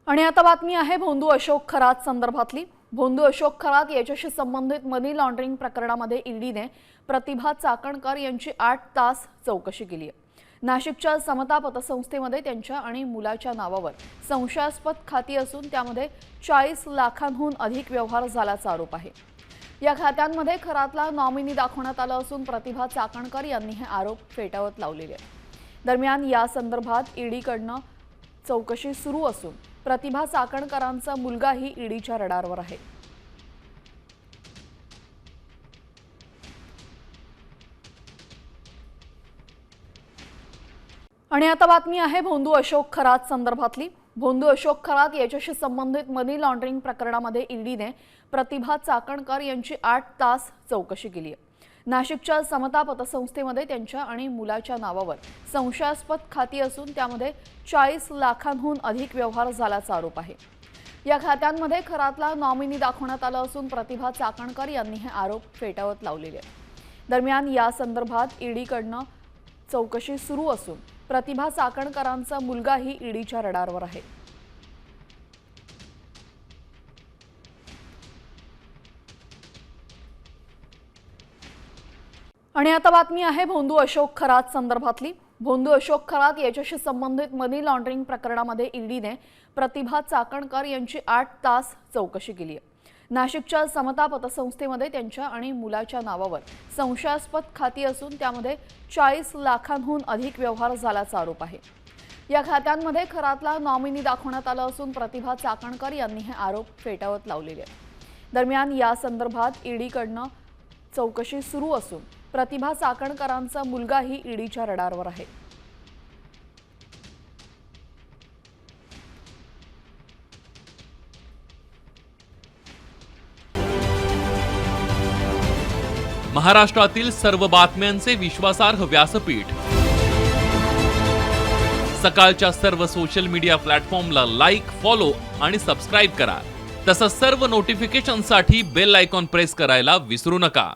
आणि आता बातमी आहे भोंदू अशोक खरात संदर्भातली। भोंदू अशोक खरात याच्याशी संबंधित मनी लॉन्ड्रिंग प्रकरणामध्ये ईडीने प्रतिभा चाकणकर यांची 8 तास चौकशी केली आहे। नाशिकच्या समता पतसंस्थेमध्ये त्यांच्या आणि मुलाच्या नावावर संशयास्पद खाती असून त्यामध्ये 40 लाखांहून अधिक व्यवहार झाल्याचा आरोप आहे। या खात्यांमध्ये खरातला नॉमिनी दाखवण्यात आलं असून प्रतिभा चाकणकर यांनी हे आरोप फेटाळत लावलेले आहेत। दरम्यान या संदर्भात ईडीकडनं चौकशी सुरू असून प्रतिभा चाकणकरांचा मुलगाही ईडीच्या रडारवर आहे। आणि आता बातमी आहे भोंदू अशोक खरात संदर्भातली। भोंदू अशोक खरात याच्याशी संबंधित मनी लॉन्ड्रिंग प्रकरणामध्ये ईडीने प्रतिभा चाकणकर यांची 8 तास चौकशी केली आहे। नाशिकच्या समता पतसंस्थेमध्ये त्यांच्या आणि मुलाच्या नावावर संशयास्पद खाती असून त्यामध्ये 40 लाखांहून अधिक व्यवहार झाल्याचा आरोप आहे। या खात्यांमध्ये खरातला नॉमिनी दाखवण्यात आलं असून प्रतिभा चाकणकर यांनी हे आरोप फेटाळत लावलेले आहेत। दरम्यान या संदर्भात ईडीकडनं चौकशी सुरू असून प्रतिभा चाकणकरांचा मुलगाही ईडीच्या रडारवर आहे। आणि आता बातमी आहे भोंदू अशोक खरात संदर्भातली। भोंदू अशोक खरात याच्याशी संबंधित मनी लॉन्ड्रिंग प्रकरणामध्ये ईडीने प्रतिभा चाकणकर यांची 8 तास चौकशी केली आहे। नाशिकच्या समता पतसंस्थेमध्ये त्यांच्या आणि मुलाच्या नावावर संशयास्पद खाती असून त्यामध्ये 40 लाखांहून अधिक व्यवहार झाल्याचा आरोप आहे। या खात्यांमध्ये खरातला नॉमिनी दाखवण्यात आलं असून प्रतिभा चाकणकर यांनी हे आरोप फेटाळत लावलेले आहेत। दरम्यान या संदर्भात ईडीकडनं चौकशी सुरू असून प्रतिभा चाकणकरांचा मुलगाही ईडीच्या रडारवर आहे। महाराष्ट्रातील सर्व बातम्यांचे विश्वासार्ह व्यासपीठ सकाळच्या सर्व सोशल मीडिया प्लॅटफॉर्मला लाईक, फॉलो आणि सबस्क्राईब करा। तसंच सर्व नोटिफिकेशनसाठी बेल आयकॉन प्रेस करायला विसरू नका।